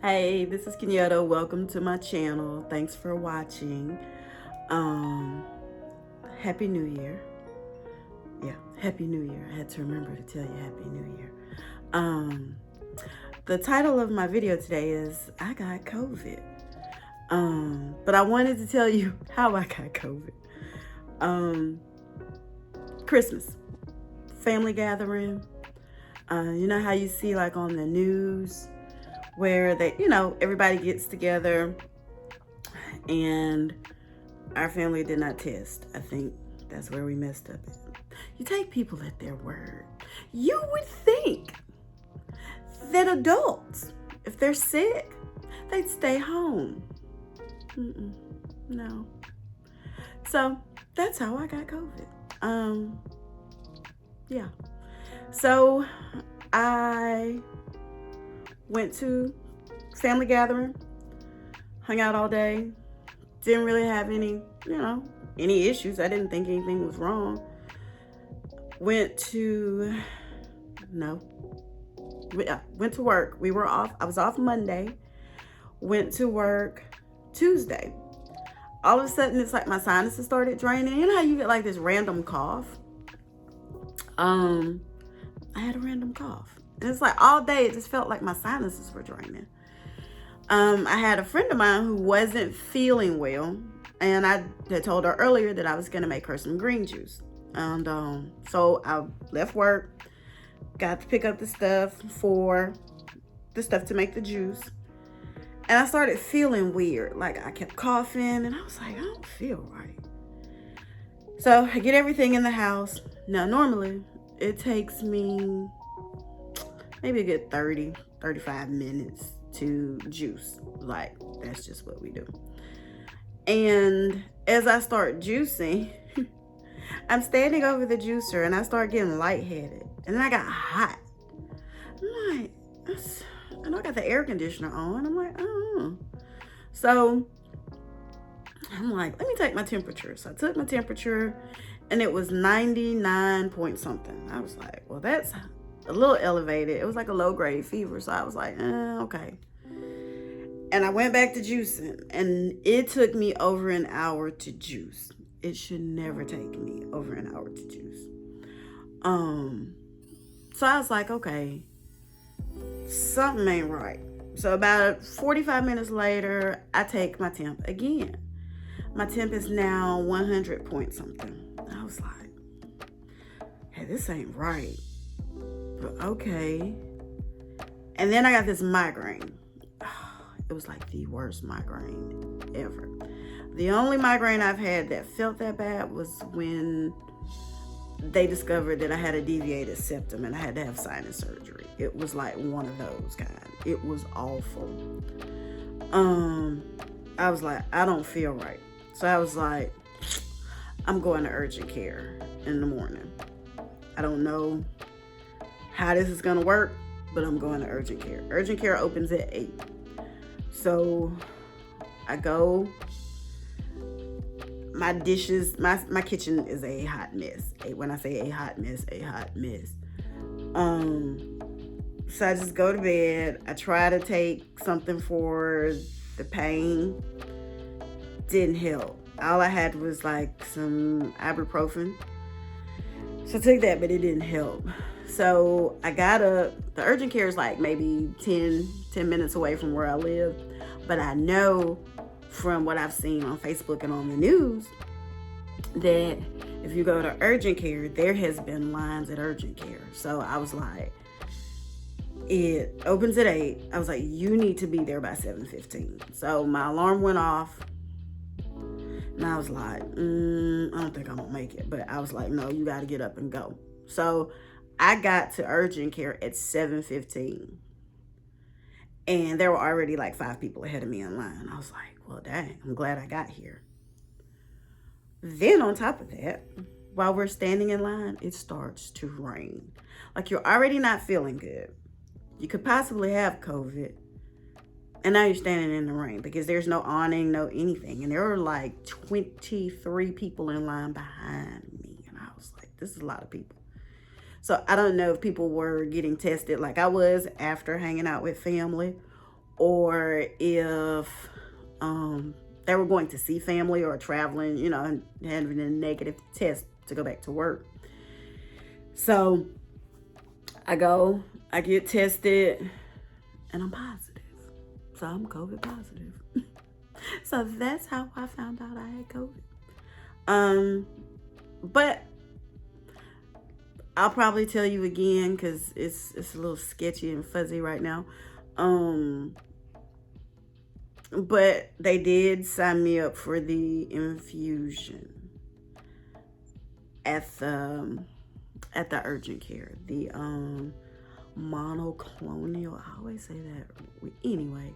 Hey, this is Kenyatta. Welcome to my channel. Thanks for watching. Um, Happy New Year. Yeah, Happy New Year. I had to remember to tell you Happy New Year. Um, the title of my video today is I got COVID. But I wanted to tell you how I got COVID. Christmas, family gathering. You know how you see like on the news where everybody gets together, and our family did not test. I think that's where we messed up. You take people at their word. You would think that adults, if they're sick, they'd stay home. No. So that's how I got COVID. Yeah. So I went to family gathering, hung out all day, didn't really have any issues. I didn't think anything was wrong. Went to work. We were off. I was off Monday. Went to work Tuesday. All of a sudden, it's like my sinuses started draining. You know how you get like this random cough? I had a random cough. And it's like all day, it just felt like my sinuses were draining. I had a friend of mine who wasn't feeling well, and I had told her earlier that I was going to make her some green juice. And so I left work, got to pick up the stuff to make the juice. And I started feeling weird. Like I kept coughing, and I was like, I don't feel right. So I get everything in the house. Now, normally it takes me maybe a good 35 minutes to juice. Like, that's just what we do. And as I start juicing, I'm standing over the juicer and I start getting lightheaded. And then I got hot. I'm like, I know I got the air conditioner on. I'm like, oh. So I'm like, let me take my temperature. So I took my temperature and it was 99 point something. I was like, well, that's a little elevated. It was like a low grade fever. So I was like, okay. And I went back to juicing, and it took me over an hour to juice. It should never take me over an hour to juice. So I was like, okay, something ain't right. So about 45 minutes later, I take my temp again. My temp is now 100 point something. I was like, hey, this ain't right. But okay. And then I got this migraine. It was like the worst migraine ever. The only migraine I've had that felt that bad was when they discovered that I had a deviated septum and I had to have sinus surgery. It was like one of those kind. It was awful. I was like, I don't feel right. So I was like, I'm going to urgent care in the morning. I don't know how this is going to work, but I'm going to urgent care. Urgent care opens at 8. So I go. My dishes, my kitchen is a hot mess. When I say a hot mess, a hot mess. So I just go to bed. I try to take something for the pain. Didn't help. All I had was like some ibuprofen. So I took that, but it didn't help. So I got up. The urgent care is like maybe 10 minutes away from where I live. But I know from what I've seen on Facebook and on the news that if you go to urgent care, there has been lines at urgent care. So I was like, it opens at 8. I was like, you need to be there by 7:15. So my alarm went off. And I was like, I don't think I'm going to make it. But I was like, no, you got to get up and go. So I got to urgent care at 7:15. And there were already like 5 people ahead of me in line. I was like, well, dang, I'm glad I got here. Then on top of that, while we're standing in line, it starts to rain. Like you're already not feeling good. You could possibly have COVID. And now you're standing in the rain because there's no awning, no anything. And there were like 23 people in line behind me. And I was like, this is a lot of people. So I don't know if people were getting tested like I was after hanging out with family, or if they were going to see family or traveling, and having a negative test to go back to work. So I get tested, and I'm positive. So I'm COVID positive. So that's how I found out I had COVID. But I'll probably tell you again because it's a little sketchy and fuzzy right now. But they did sign me up for the infusion at the urgent care. The monoclonal. I always say that. Anyway,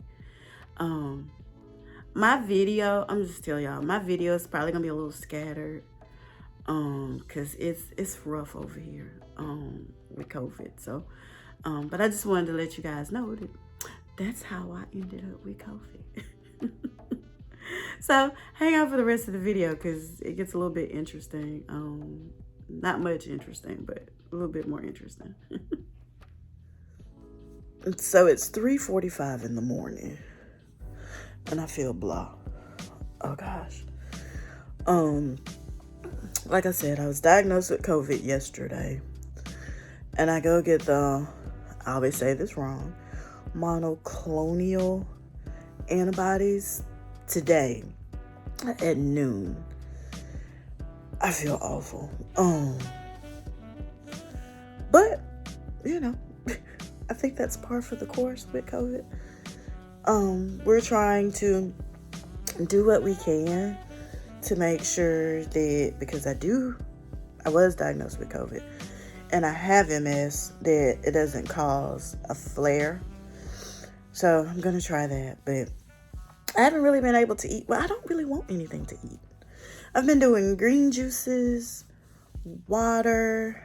my video. I'm just telling y'all. My video is probably gonna be a little scattered. Cause it's rough over here. With COVID. So, but I just wanted to let you guys know that that's how I ended up with COVID. So hang on for the rest of the video because it gets a little bit interesting. Not much interesting, but a little bit more interesting. So it's 3:45 in the morning, and I feel blah. Oh gosh. Like I said, I was diagnosed with COVID yesterday, and I go get I always say this wrong, monoclonal antibodies today at noon. I feel awful. But I think that's par for the course with COVID. We're trying to do what we can to make sure that, because I was diagnosed with COVID and I have MS, that it doesn't cause a flare. So I'm going to try that. But I haven't really been able to eat. Well, I don't really want anything to eat. I've been doing green juices, water,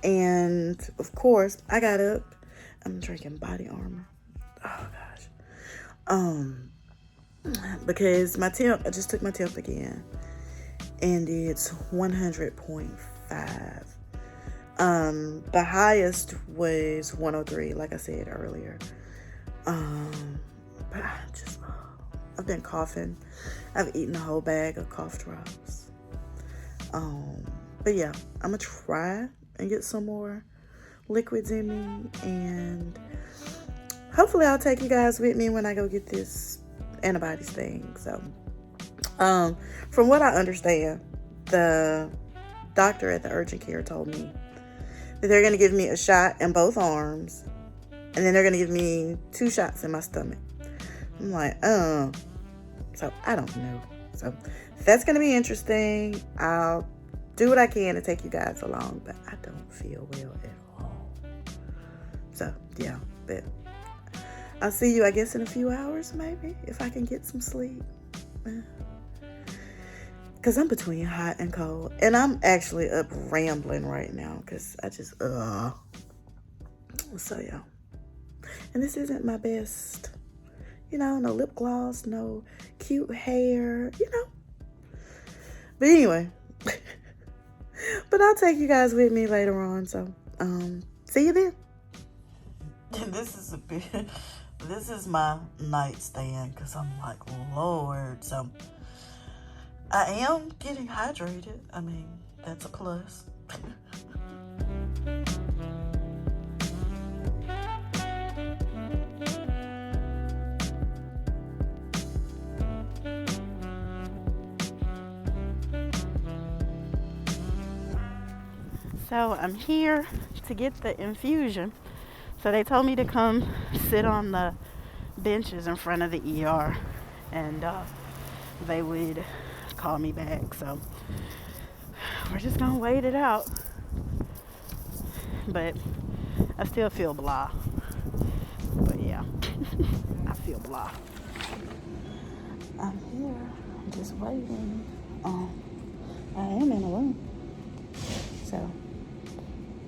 and of course, I got up. I'm drinking Body Armor. Oh gosh. Because my temp, I just took my temp again, and it's 100.5. The highest was 103, like I said earlier. But I've been coughing. I've eaten a whole bag of cough drops. But yeah, I'm gonna try and get some more liquids in me, and hopefully I'll take you guys with me when I go get this antibodies thing. So, from what I understand, the doctor at the urgent care told me that they're going to give me a shot in both arms, and then they're going to give me 2 shots in my stomach. I'm like, so I don't know. So that's going to be interesting. I'll do what I can to take you guys along, but I don't feel well at all. So yeah, but I'll see you, I guess, in a few hours, maybe, if I can get some sleep. Because I'm between hot and cold. And I'm actually up rambling right now because I just, So, yeah. And this isn't my best. No lip gloss, no cute hair, But anyway. But I'll take you guys with me later on. So, see you then. This is my nightstand because I'm like, Lord. So I am getting hydrated. I mean, that's a plus. So I'm here to get the infusion. So they told me to come sit on the benches in front of the ER, and they would call me back. So we're just gonna wait it out. But I still feel blah. But yeah, I feel blah. I'm here. I'm just waiting. I am in a room. So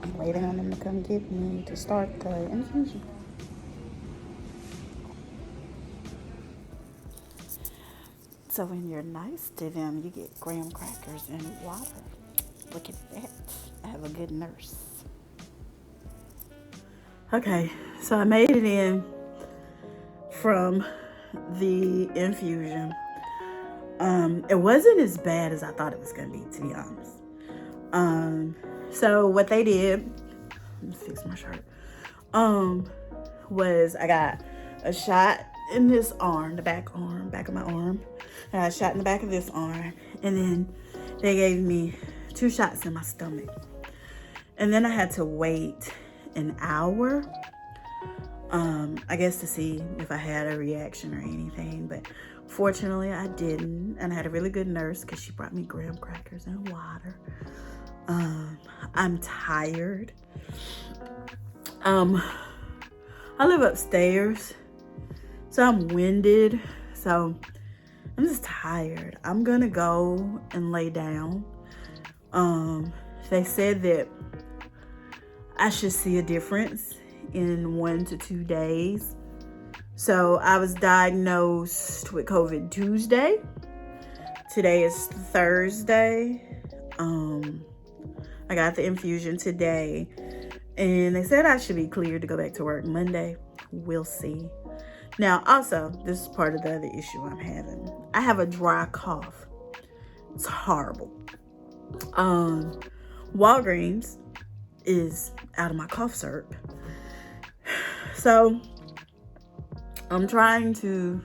I'm waiting on them to come get me to start the infusion. So when you're nice to them, you get graham crackers and water. Look at that. I have a good nurse. Okay, so I made it in. from the infusion. It wasn't as bad as I thought it was going to be, to be honest. So what they did, let me fix my shirt, was I got a shot in this arm, the back of my arm. I got a shot in the back of this arm. And then they gave me 2 shots in my stomach. And then I had to wait an hour, I guess, to see if I had a reaction or anything. But fortunately, I didn't. And I had a really good nurse because she brought me graham crackers and water. I'm tired. I live upstairs, so I'm winded. So I'm just tired. I'm gonna go and lay down. They said that I should see a difference in 1 to 2 days. So I was diagnosed with COVID Tuesday. Today is Thursday. I got the infusion today, and they said I should be cleared to go back to work Monday. We'll see. Now, also, this is part of the other issue I'm having. I have a dry cough. It's horrible. Walgreens is out of my cough syrup. So I'm trying to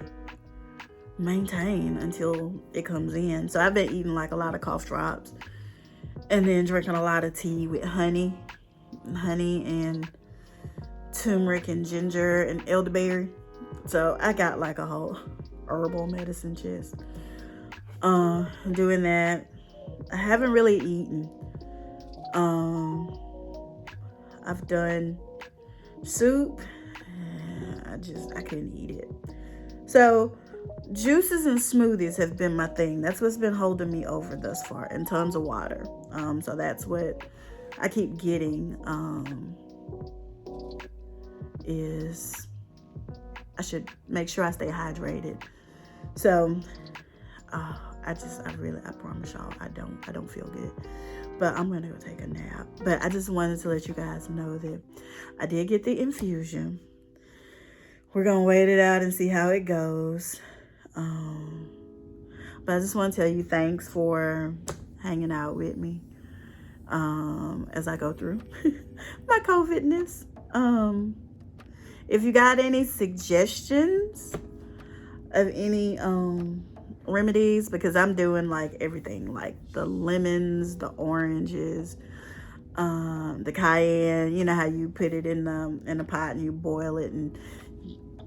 maintain until it comes in. So I've been eating like a lot of cough drops and then drinking a lot of tea with honey and turmeric and ginger and elderberry. So I got like a whole herbal medicine chest. Doing that. I haven't really eaten. I've done soup. I couldn't eat it. So juices and smoothies have been my thing. That's what's been holding me over thus far, and tons of water. So that's what I keep getting. Is I should make sure I stay hydrated. So I promise y'all, I don't feel good. But I'm gonna go take a nap. But I just wanted to let you guys know that I did get the infusion. We're gonna wait it out and see how it goes. But I just want to tell you thanks for hanging out with me as I go through my COVIDness. If you got any suggestions of any remedies, because I'm doing like everything, like the lemons, the oranges, the cayenne. You know how you put it in a pot and you boil it and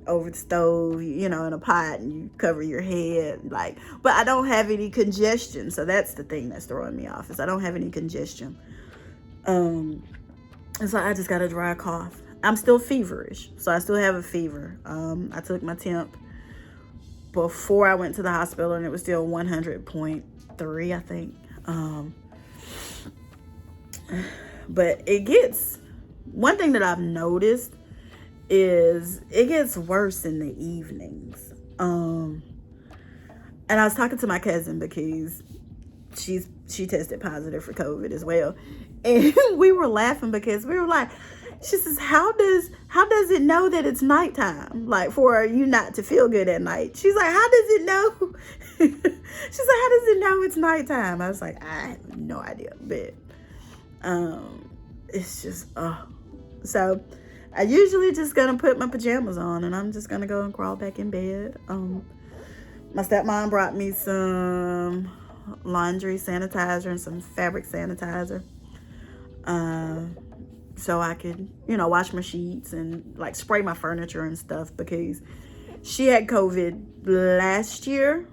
over the stove, in a pot, and you cover your head, but I don't have any congestion. So that's the thing that's throwing me off, is I don't have any congestion. And so I just got a dry cough. I'm still feverish, so I still have a fever. I took my temp before I went to the hospital, and it was still 100.3, I think. But one thing that I've noticed is it gets worse in the evenings. And I was talking to my cousin because she tested positive for COVID as well. And we were laughing because we were like, she says, how does it know that it's nighttime? Like, for you not to feel good at night. She's like, how does it know? She's like, how does it know it's nighttime? I was like, I have no idea. But it's just, so I usually just gonna put my pajamas on and I'm just gonna go and crawl back in bed. My stepmom brought me some laundry sanitizer and some fabric sanitizer. So I could, wash my sheets and like spray my furniture and stuff, because she had COVID last year.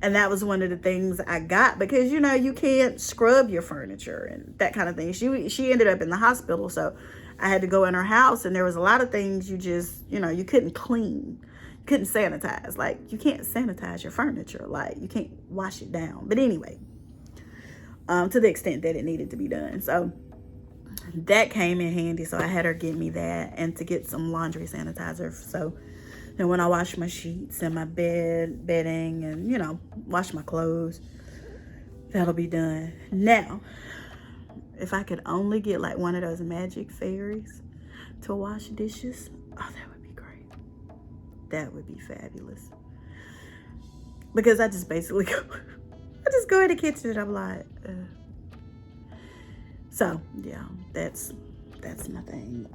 And that was one of the things I got, because, you can't scrub your furniture and that kind of thing. She ended up in the hospital. So I had to go in her house, and there was a lot of things you just, you couldn't clean. You couldn't sanitize. Like, you can't sanitize your furniture. Like, you can't wash it down. But anyway, to the extent that it needed to be done. So that came in handy. So I had her get me that, and to get some laundry sanitizer. So then when I wash my sheets and my bedding and, wash my clothes, that'll be done. Now, if I could only get like one of those magic fairies to wash dishes, oh, that would be great. That would be fabulous. Because I just basically go, I just go in the kitchen and I'm like, So yeah, that's my thing.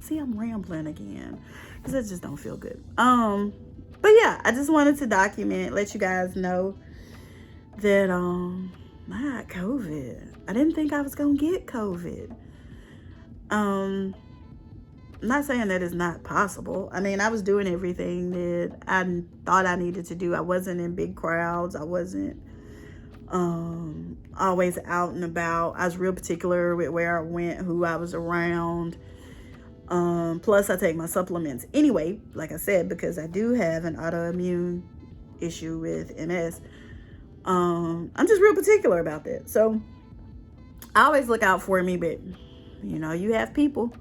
See, I'm rambling again because I just don't feel good. But yeah, I just wanted to document, let you guys know that I got COVID. I didn't think I was gonna get COVID. I'm not saying that it's not possible. I mean, I was doing everything that I thought I needed to do. I wasn't in big crowds. I wasn't always out and about. I was real particular with where I went, who I was around. Plus I take my supplements anyway, like I said, because I do have an autoimmune issue with MS. I'm just real particular about that. So I always look out for me, but you know, you have people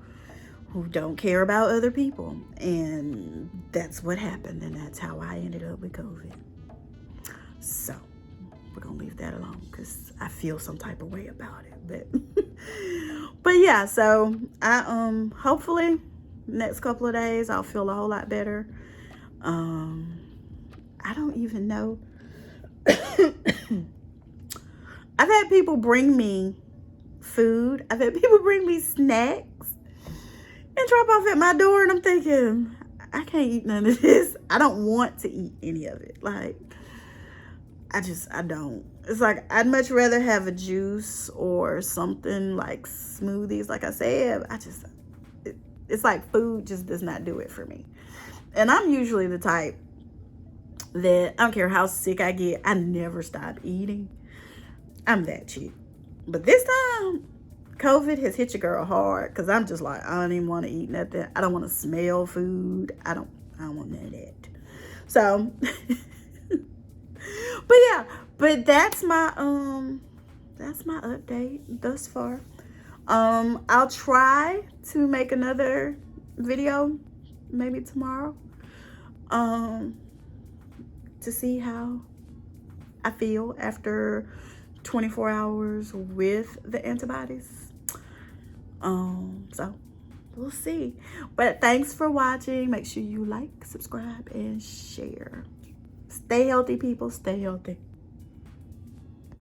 who don't care about other people, and that's what happened, and that's how I ended up with COVID. So we're gonna leave that alone because I feel some type of way about it. But yeah, so I hopefully next couple of days I'll feel a whole lot better. I don't even know. I've had people bring me food. I've had people bring me snacks and drop off at my door, and I'm thinking, I can't eat none of this. I don't want to eat any of it. Like, I don't. It's like, I'd much rather have a juice or something like smoothies. Like I said, it's like food just does not do it for me. And I'm usually the type that I don't care how sick I get, I never stop eating. I'm that chick. But this time, COVID has hit your girl hard, because I'm just like, I don't even want to eat nothing. I don't want to smell food. I don't want none of that. So, but yeah, but that's my update thus far. I'll try to make another video maybe tomorrow, to see how I feel after 24 hours with the antibodies. So we'll see. But thanks for watching. Make sure you like, subscribe, and share. Stay healthy, people. Stay healthy.